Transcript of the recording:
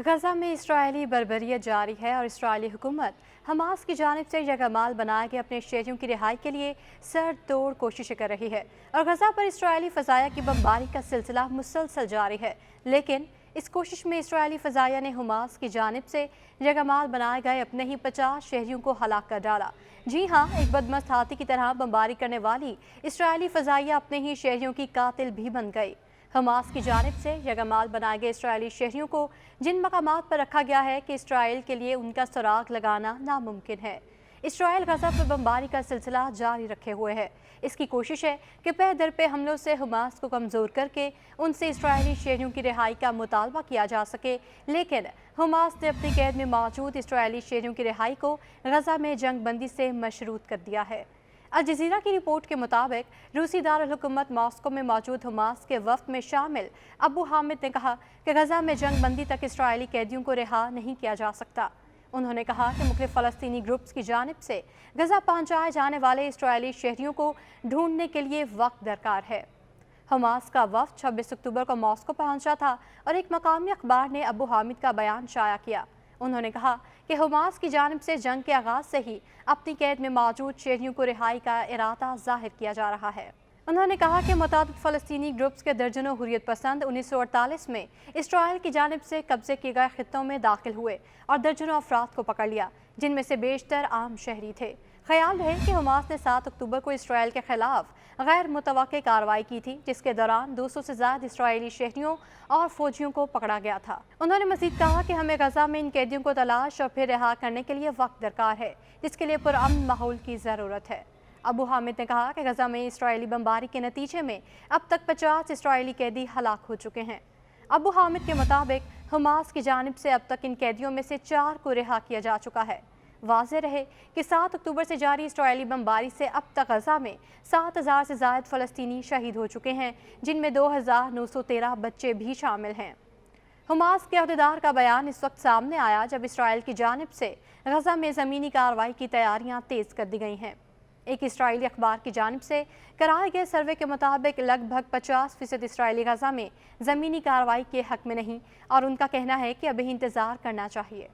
गजा में इसराइली बर्बरियत जारी है और इसराइली हुकूमत हमास की जानिब से यरगमाल बनाए गए अपने शहरियों की रिहाई के लिए सर तोड़ कोशिशें कर रही है और गजा पर इसराइली फ़ज़ाया की बमबारी का सिलसिला मुसलसल जारी है। लेकिन इस कोशिश में इसराइली फ़ज़ाया ने हमास की जानिब से यरगमाल बनाए गए अपने ही 50 शहरियों को हलाक कर डाला। जी हाँ, एक बदमस्त हाथी की तरह बमबारी करने वाली इसराइली फ़ज़ाया अपने ही शहरियों की कातिल भी बन गई। हमास की जानिब से यरगमाल बनाए गए इसराइली शहरियों को जिन मकामात पर रखा गया है कि इसराइल के लिए उनका सुराग लगाना नामुमकिन है। इसराइल गजा पर बमबारी का सिलसिला जारी रखे हुए है। इसकी कोशिश है कि पे दर पे हमलों से हमास को कमज़ोर करके उनसे इसराइली शहरियों की रिहाई का मुतालबा किया जा सके, लेकिन हमास ने अपनी कैद में मौजूद इसराइली शहरियों की रिहाई को गजा में जंग बंदी से मशरूत कर दिया है। अल जज़ीरा की रिपोर्ट के मुताबिक रूसी दारुल हुकूमत मॉस्को में मौजूद हमास के वफ्द में शामिल अबू हामिद ने कहा कि गजा में जंग बंदी तक इसराइली कैदियों को रिहा नहीं किया जा सकता। उन्होंने कहा कि मुख्तलिफ फ़लस्तीनी ग्रुप्स की जानिब से गजा पहुँचाए जाने वाले इसराइली शहरियों को ढूंढने के लिए वक्त दरकार है। हमास का वफ्द 26 अक्टूबर को मॉस्को पहुंचा था और एक मकामी अखबार ने अबू हामिद का बयान शाया किया। उन्होंने कहा कि हमास की जानिब से जंग के आगाज़ से ही अपनी कैद में मौजूद शहरियों को रिहाई का इरादा जाहिर किया जा रहा है। उन्होंने कहा कि मुताबिक फ़लस्तीनी ग्रुप्स के दर्जनों हुर्रियत पसंद 1948 में इसराइल की जानिब से कब्जे किए गए खित्तों में दाखिल हुए और दर्जनों अफराद को पकड़ लिया, जिनमें से बेशतर आम शहरी थे। ख्याल रहे कि हमास ने 7 अक्टूबर को इसराइल के खिलाफ गैर मुतवक्के कार्रवाई की थी, जिसके दौरान 200 से ज़्यादा इसराइली शहरियों और फौजियों को पकड़ा गया था। उन्होंने मज़ीद कहा कि हमें गजा में इन कैदियों को तलाश और फिर रिहा करने के लिए वक्त दरकार है, जिसके लिए पुरअमन माहौल की ज़रूरत है। अबू हामिद ने कहा कि गजा में इसराइली बमबारी के नतीजे में अब तक 50 इसराइली कैदी हलाक हो चुके हैं। अबू हामिद के मुताबिक हमास की जानिब से अब तक इन कैदियों में से 4 को रिहा किया जा चुका है। वाज़ेह रहे कि 7 अक्टूबर से जारी इसराइली बमबारी से अब तक गजा में 7000 से ज़ायद फ़लस्तीनी शहीद हो चुके हैं, जिनमें 2913 बच्चे भी शामिल हैं। हमास के अहदेदार का बयान इस वक्त सामने आया जब इसराइल की जानिब से गजा में ज़मीनी कार्रवाई की तैयारियां तेज़ कर दी गई हैं। एक इसराइली अखबार की जानिब से कराए गए सर्वे के मुताबिक लगभग 50% इसराइली गजा में ज़मीनी कार्रवाई के हक़ में नहीं और उनका कहना है कि अभी इंतज़ार करना चाहिए।